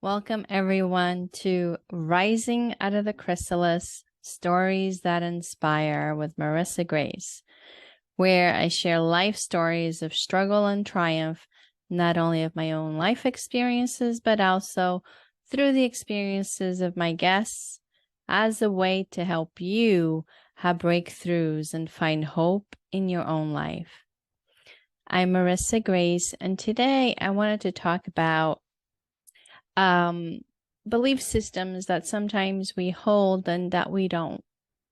Welcome, everyone, to Rising Out of the Chrysalis Stories That Inspire with Marissa Grace, where I share life stories of struggle and triumph, not only of my own life experiences, but also through the experiences of my guests as a way to help you have breakthroughs and find hope in your own life. I'm Marissa Grace, and today I wanted to talk about belief systems that sometimes we hold and that we don't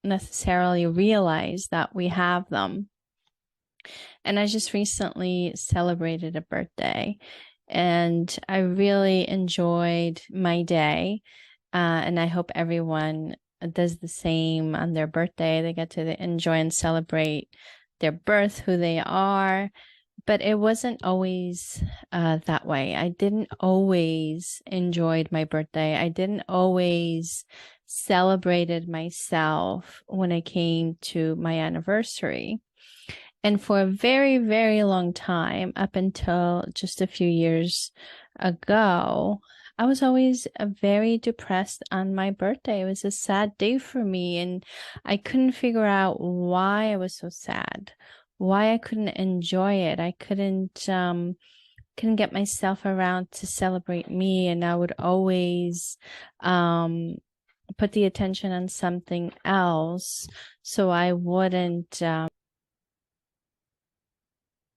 necessarily realize that we have them. And I just recently celebrated a birthday, and I really enjoyed my day. And I hope everyone does the same on their birthday. They get to enjoy and celebrate their birth, who they are. But it wasn't always that way. I didn't always enjoy my birthday. I didn't always celebrated myself when it came to my anniversary. And for a very, very long time, up until just a few years ago, I was always very depressed on my birthday. It was a sad day for me, and I couldn't figure out why I was so sad, why I couldn't enjoy it. I couldn't get myself around to celebrate me, and I would always put the attention on something else, so I wouldn't.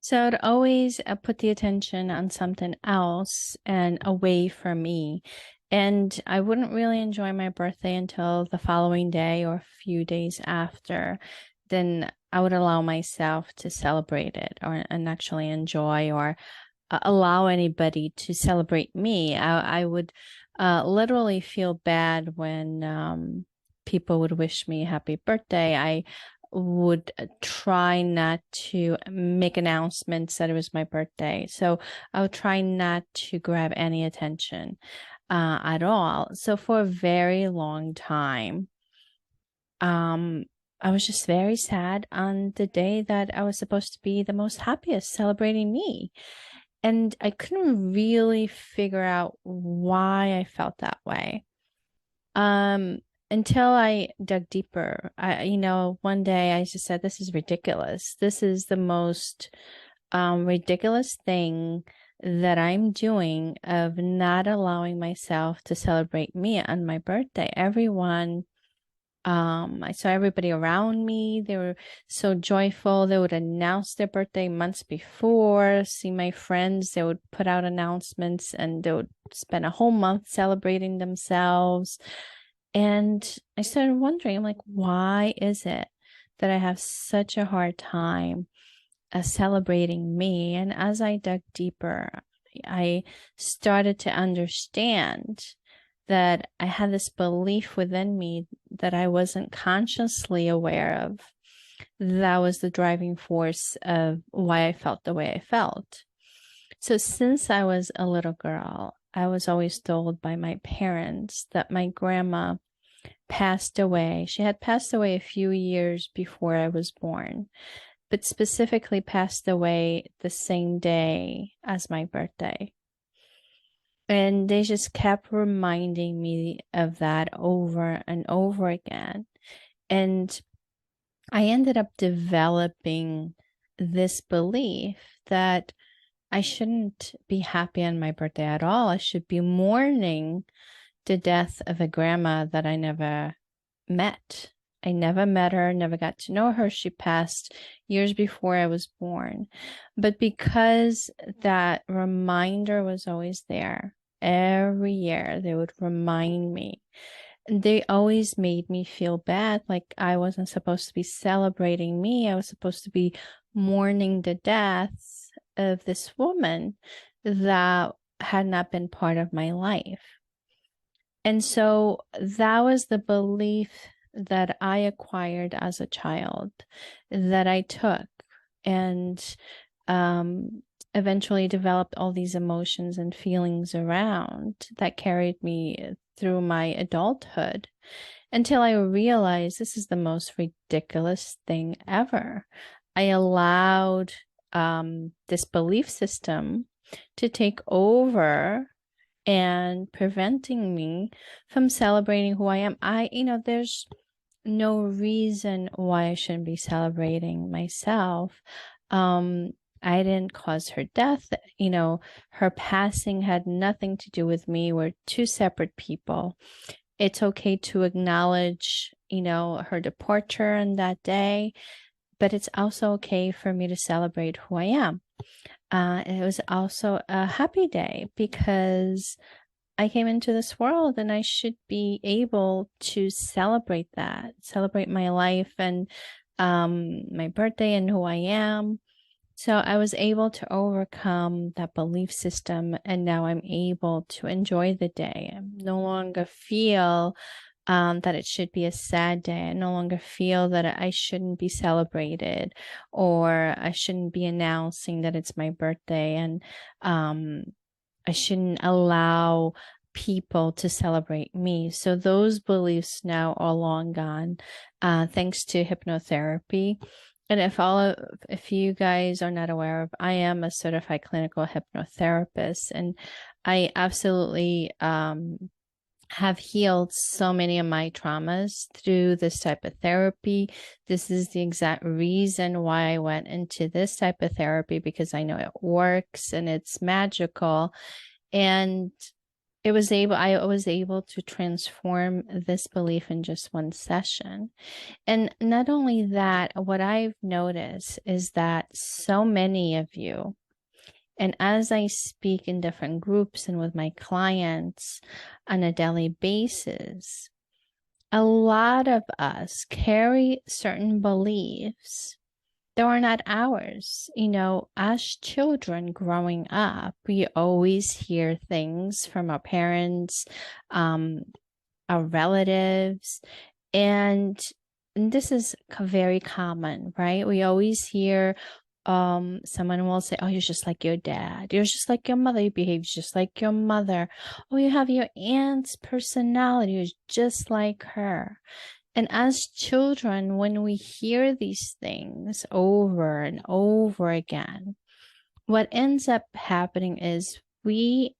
So I'd always put the attention on something else and away from me. And I wouldn't really enjoy my birthday until the following day or a few days after. Then I would allow myself to celebrate it and actually enjoy or allow anybody to celebrate me. I would literally feel bad when people would wish me happy birthday. I would try not to make announcements that it was my birthday. So I would try not to grab any attention at all. So for a very long time, I was just very sad on the day that I was supposed to be the most happiest, celebrating me. And I couldn't really figure out why I felt that way. Until I dug deeper. One day I just said, this is ridiculous. This is the most ridiculous thing that I'm doing of not allowing myself to celebrate me on my birthday. I saw everybody around me. They were so joyful. They would announce their birthday months before. See my friends, they would put out announcements and they would spend a whole month celebrating themselves. And I started wondering, I'm like, why is it that I have such a hard time celebrating me? And as I dug deeper, I started to understand that I had this belief within me that I wasn't consciously aware of. That was the driving force of why I felt the way I felt. So since I was a little girl, I was always told by my parents that my grandma passed away. She had passed away a few years before I was born, but specifically passed away the same day as my birthday. And they just kept reminding me of that over and over again. And I ended up developing this belief that I shouldn't be happy on my birthday at all. I should be mourning the death of a grandma that I never met. I never met her, never got to know her. She passed years before I was born. But because that reminder was always there, every year they would remind me. They always made me feel bad, like I wasn't supposed to be celebrating me. I was supposed to be mourning the death of this woman that had not been part of my life. And so that was the belief that I acquired as a child, that I took and eventually developed all these emotions and feelings around that carried me through my adulthood until I realized this is the most ridiculous thing ever. I allowed this belief system to take over and preventing me from celebrating who I am. There's no reason why I shouldn't be celebrating myself. I didn't cause her death. Her passing had nothing to do with me. We're two separate people. It's okay to acknowledge, her departure on that day, but it's also okay for me to celebrate who I am. It was also a happy day because I came into this world and I should be able to celebrate that, celebrate my life and my birthday and who I am. So I was able to overcome that belief system, and now I'm able to enjoy the day. I no longer feel that it should be a sad day. I no longer feel that I shouldn't be celebrated, or I shouldn't be announcing that it's my birthday, and I shouldn't allow people to celebrate me. So those beliefs now are long gone, thanks to hypnotherapy. And if you guys are not aware of, I am a certified clinical hypnotherapist, and I absolutely have healed so many of my traumas through this type of therapy. This is the exact reason why I went into this type of therapy, because I know it works and it's magical. And I was able to transform this belief in just one session. And not only that, what I've noticed is that so many of you, and as I speak in different groups and with my clients on a daily basis, a lot of us carry certain beliefs that are not ours. As children growing up, we always hear things from our parents, our relatives, and this is very common, right? We always hear someone will say, oh, you're just like your dad, you're just like your mother, you behave just like your mother, oh, you have your aunt's personality, you're just like her. And as children, when we hear these things over and over again, what ends up happening is we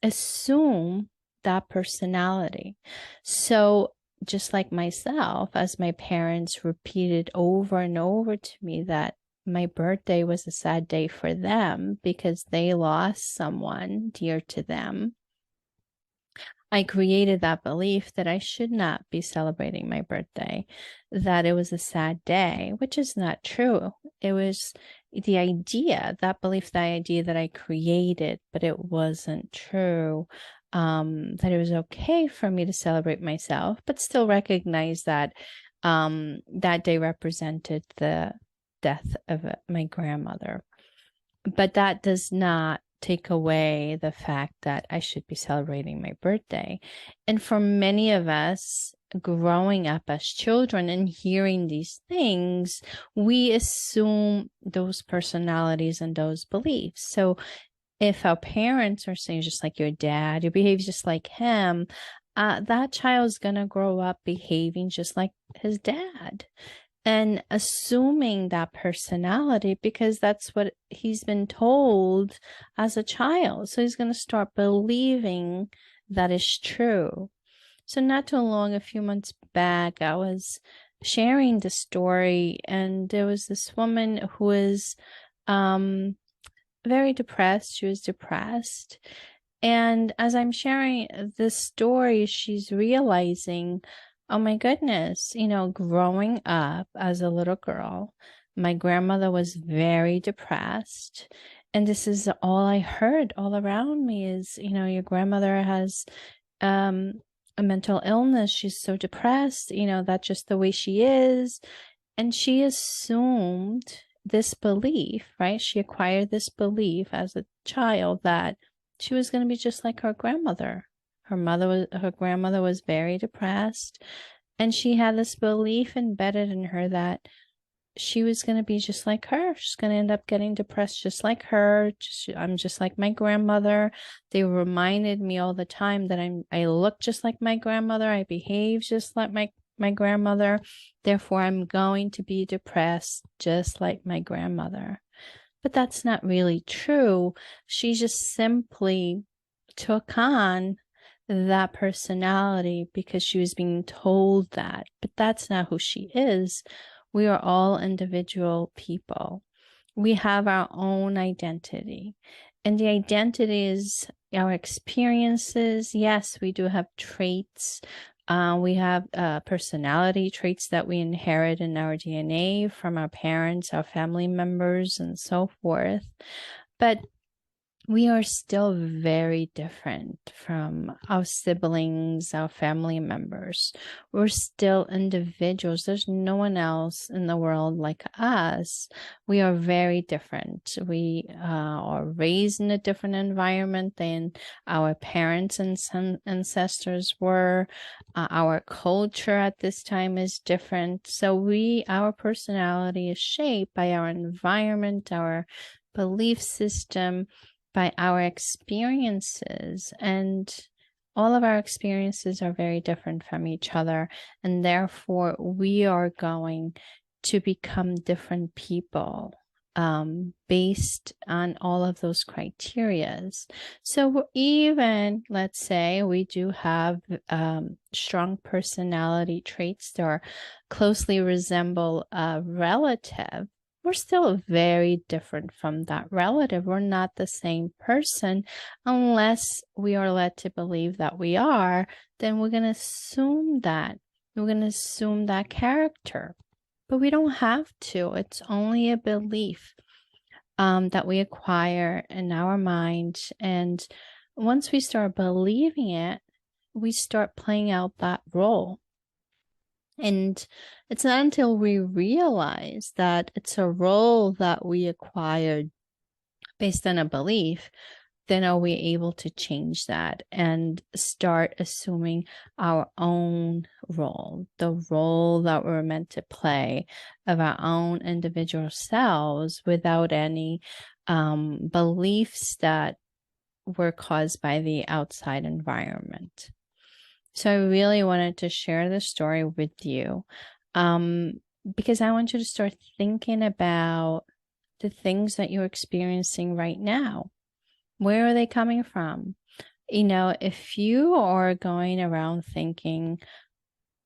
assume that personality. So just like myself, as my parents repeated over and over to me that my birthday was a sad day for them because they lost someone dear to them, I created that belief that I should not be celebrating my birthday, that it was a sad day, which is not true. It was that belief, the idea that I created, but it wasn't true. That it was okay for me to celebrate myself, but still recognize that that day represented the death of my grandmother. But that does not take away the fact that I should be celebrating my birthday. And for many of us growing up as children and hearing these things, we assume those personalities and those beliefs. So if our parents are saying, just like your dad, you behave just like him, that child's going to grow up behaving just like his dad and assuming that personality because that's what he's been told as a child. So he's going to start believing that is true. So not too long, a few months back, I was sharing the story, and there was this woman who was very depressed. She was depressed. And as I'm sharing this story, she's realizing, oh my goodness, growing up as a little girl, my grandmother was very depressed. And this is all I heard all around me is, your grandmother has a mental illness. She's so depressed, that's just the way she is. And she assumed this belief, right? She acquired this belief as a child that she was going to be just like her grandmother. Her grandmother was very depressed, and she had this belief embedded in her that she was going to be just like her. She's going to end up getting depressed just like her. I'm just like my grandmother. They reminded me all the time that I look just like my grandmother. I behave just like my grandmother. Therefore, I'm going to be depressed just like my grandmother. But that's not really true. She just simply took on that personality because she was being told that, but that's not who she is. We are all individual people. We have our own identity, and the identity is our experiences. Yes, we do have traits. We have personality traits that we inherit in our DNA from our parents, our family members, and so forth. But we are still very different from our siblings, our family members. We're still individuals. There's no one else in the world like us. We are very different. We are raised in a different environment than our parents and some ancestors were. Our culture at this time is different. So our personality is shaped by our environment, our belief system, by our experiences, and all of our experiences are very different from each other, and therefore we are going to become different people based on all of those criterias. So even, let's say, we do have strong personality traits that closely resemble a relative, we're still very different from that relative. We're not the same person unless we are led to believe that we are. Then we're going to assume that. We're going to assume that character. But we don't have to. It's only a belief that we acquire in our mind. And once we start believing it, we start playing out that role. And it's not until we realize that it's a role that we acquired based on a belief, then are we able to change that and start assuming our own role, the role that we're meant to play of our own individual selves without any beliefs that were caused by the outside environment. So I really wanted to share this story with you because I want you to start thinking about the things that you're experiencing right now. Where are they coming from? You know, if you are going around thinking,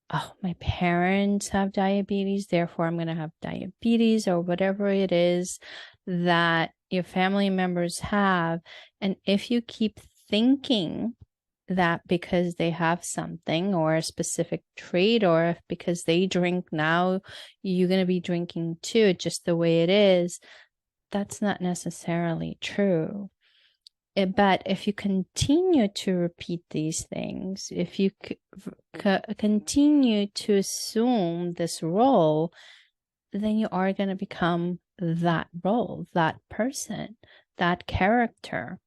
oh, my parents have diabetes, therefore I'm going to have diabetes, or whatever it is that your family members have, and if you keep thinking that because they have something or a specific trait, or if because they drink now, you're going to be drinking too, just the way it is, that's not necessarily true. But if you continue to repeat these things, if you continue to assume this role, then you are going to become that role, that person, that character.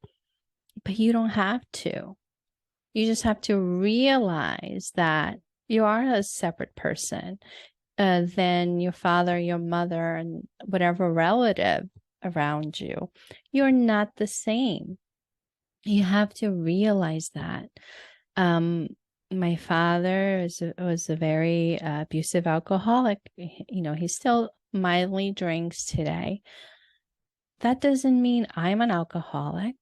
But you don't have to. You just have to realize that you are a separate person than your father, your mother, and whatever relative around you. You're not the same. You have to realize that. My father was a very abusive alcoholic. You know, he still mildly drinks today. That doesn't mean I'm an alcoholic.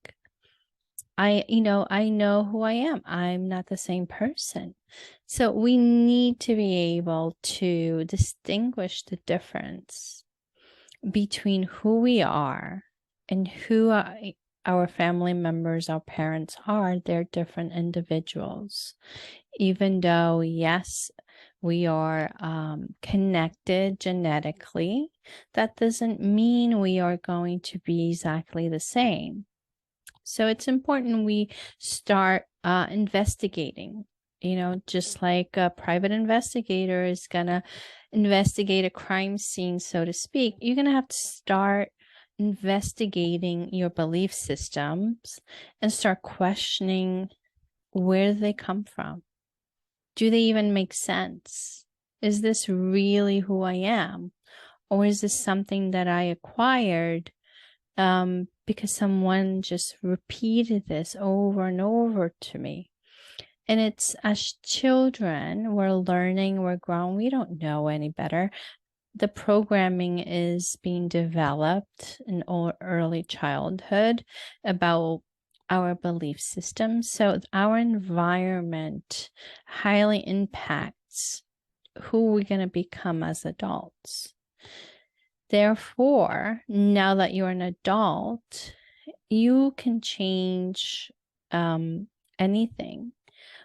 I know who I am. I'm not the same person. So we need to be able to distinguish the difference between who we are and who our family members, our parents are. They're different individuals. Even though, yes, we are connected genetically, that doesn't mean we are going to be exactly the same. So it's important we start investigating, you know, just like a private investigator is going to investigate a crime scene, so to speak. You're going to have to start investigating your belief systems and start questioning where they come from. Do they even make sense? Is this really who I am? Or is this something that I acquired because someone just repeated this over and over to me? And it's as children, we're learning, we're growing, we don't know any better. The programming is being developed in early childhood about our belief system. So our environment highly impacts who we're going to become as adults. Therefore, now that you're an adult, you can change anything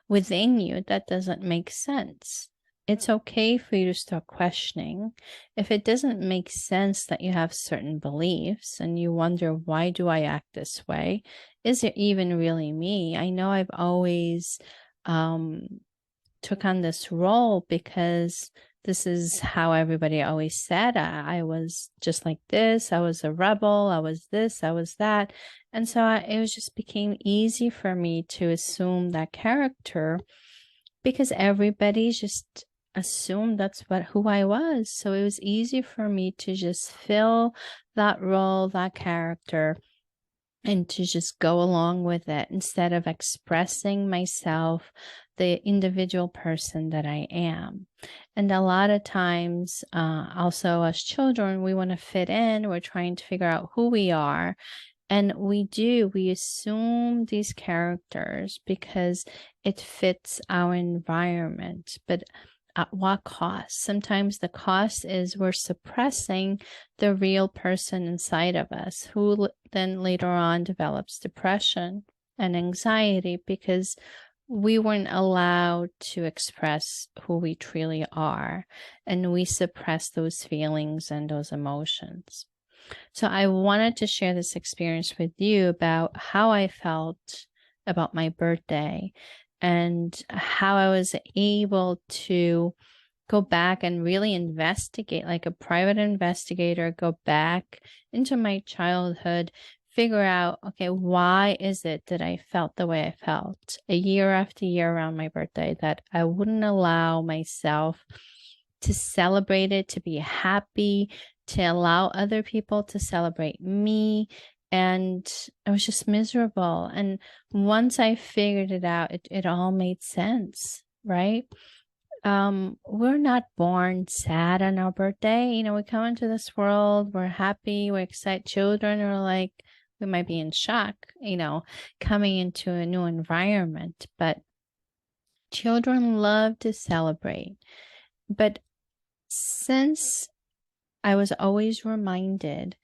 within you that doesn't make sense. It's okay for you to start questioning. If it doesn't make sense that you have certain beliefs and you wonder, why do I act this way? Is it even really me? I know I've always took on this role because this is how everybody always said I was just like this. I was a rebel. I was this. I was that. And so it was just became easy for me to assume that character because everybody just assumed that's who I was. So it was easy for me to just fill that role, that character, and to just go along with it instead of expressing myself, the individual person that I am. And a lot of times, also as children, we want to fit in. We're trying to figure out who we are. And we assume these characters because it fits our environment. But at what cost? Sometimes the cost is we're suppressing the real person inside of us, who then later on develops depression and anxiety because we weren't allowed to express who we truly are, and we suppress those feelings and those emotions. So I wanted to share this experience with you about how I felt about my birthday and how I was able to go back and really investigate, like a private investigator, go back into my childhood, figure out, okay, why is it that I felt the way I felt a year after year around my birthday, that I wouldn't allow myself to celebrate it, to be happy, to allow other people to celebrate me. And I was just miserable. And once I figured it out, it all made sense, right? We're not born sad on our birthday. You know, we come into this world, we're happy, we're excited. Children are like, we might be in shock, you know, coming into a new environment, but children love to celebrate. But since I was always reminded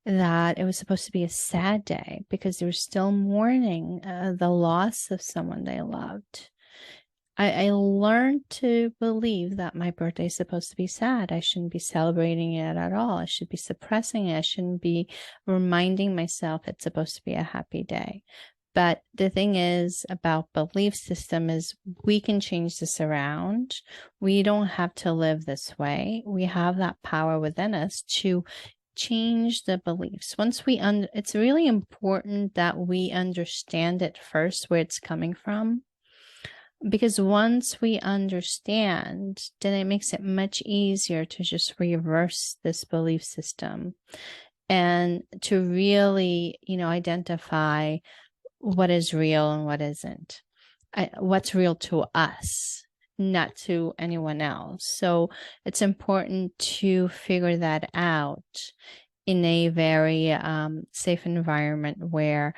that it was supposed to be a sad day because they were still mourning the loss of someone they loved, I learned to believe that my birthday is supposed to be sad. I shouldn't be celebrating it at all. I should be suppressing it. I shouldn't be reminding myself it's supposed to be a happy day. But the thing is about belief system is we can change this around. We don't have to live this way. We have that power within us to change the beliefs. Once we it's really important that we understand it first, where it's coming from. Because once we understand, then it makes it much easier to just reverse this belief system and to really, you know, identify what is real and what isn't. What's real to us, not to anyone else. So it's important to figure that out in a very safe environment where,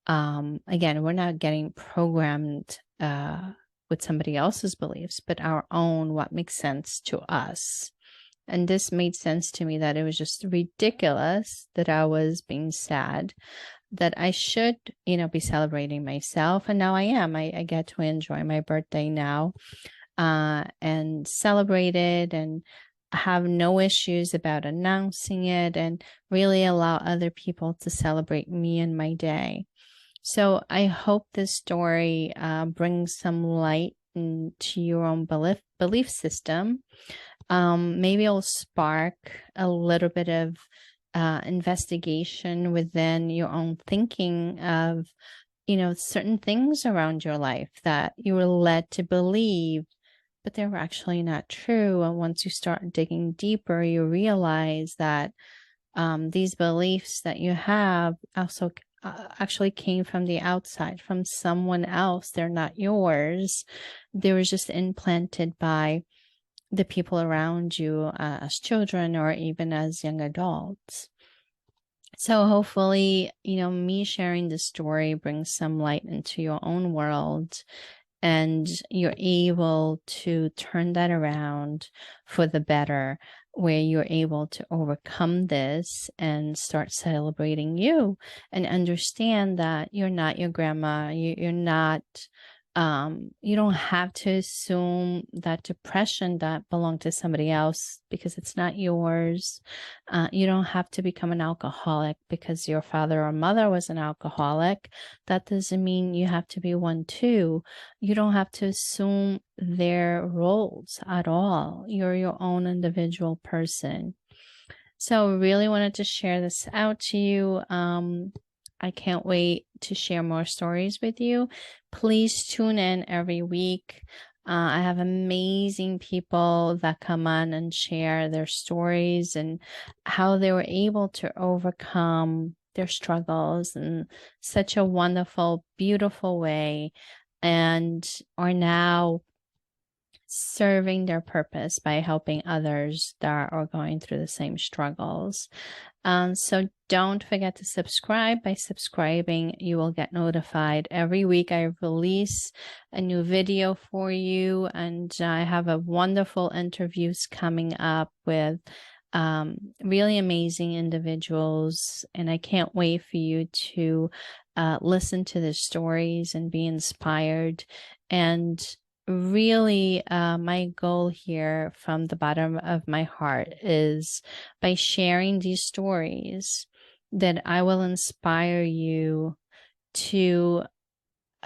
again, we're not getting programmed with somebody else's beliefs, but our own, what makes sense to us. And this made sense to me that it was just ridiculous that I was being sad, that I should, you know, be celebrating myself. And now I am. I get to enjoy my birthday now and celebrate it and have no issues about announcing it and really allow other people to celebrate me and my day. So I hope this story brings some light into your own belief system. Maybe it'll spark a little bit of investigation within your own thinking of, you know, certain things around your life that you were led to believe, but they were actually not true. And once you start digging deeper, you realize that these beliefs that you have also actually came from the outside, from someone else. They're not yours. They were just implanted by the people around you as children or even as young adults. So hopefully, me sharing the story brings some light into your own world and you're able to turn that around for the better, where you're able to overcome this and start celebrating you and understand that you're not your grandma. You're not, you don't have to assume that depression that belonged to somebody else because it's not yours. You don't have to become an alcoholic because your father or mother was an alcoholic. That doesn't mean you have to be one too. You don't have to assume their roles at all. You're your own individual person. So really wanted to share this out to you. I can't wait to share more stories with you. Please tune in every week. I have amazing people that come on and share their stories and how they were able to overcome their struggles in such a wonderful, beautiful way, and are now serving their purpose by helping others that are going through the same struggles. So don't forget to subscribe. By subscribing, you will get notified every week. I release a new video for you, and I have a wonderful interviews coming up with really amazing individuals, and I can't wait for you to listen to their stories and be inspired. And really, my goal here from the bottom of my heart is by sharing these stories that I will inspire you to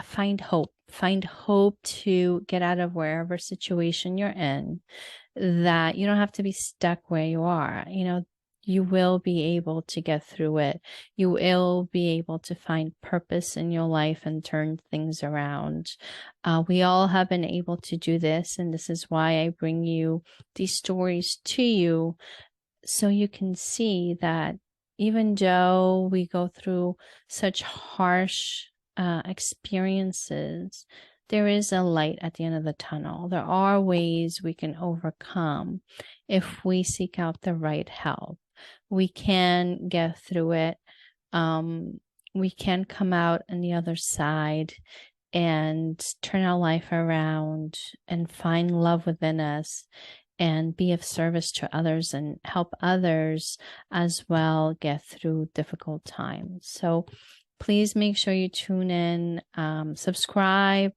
find hope to get out of wherever situation you're in, that you don't have to be stuck where you are. You will be able to get through it. You will be able to find purpose in your life and turn things around. We all have been able to do this, and this is why I bring you these stories to you, so you can see that even though we go through such harsh experiences, there is a light at the end of the tunnel. There are ways we can overcome if we seek out the right help. We can get through it. We can come out on the other side and turn our life around and find love within us and be of service to others and help others as well get through difficult times. So please make sure you tune in, subscribe,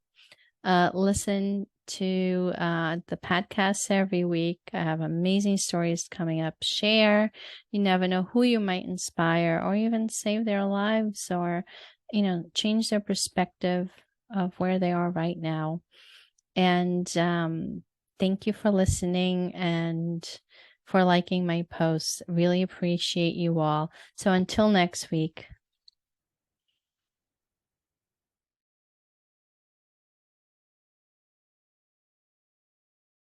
listen to the podcast every week. I have amazing stories coming up. Share. You never know who you might inspire or even save their lives, or change their perspective of where they are right now. And thank you for listening and for liking my posts. Really appreciate you all. So until next week.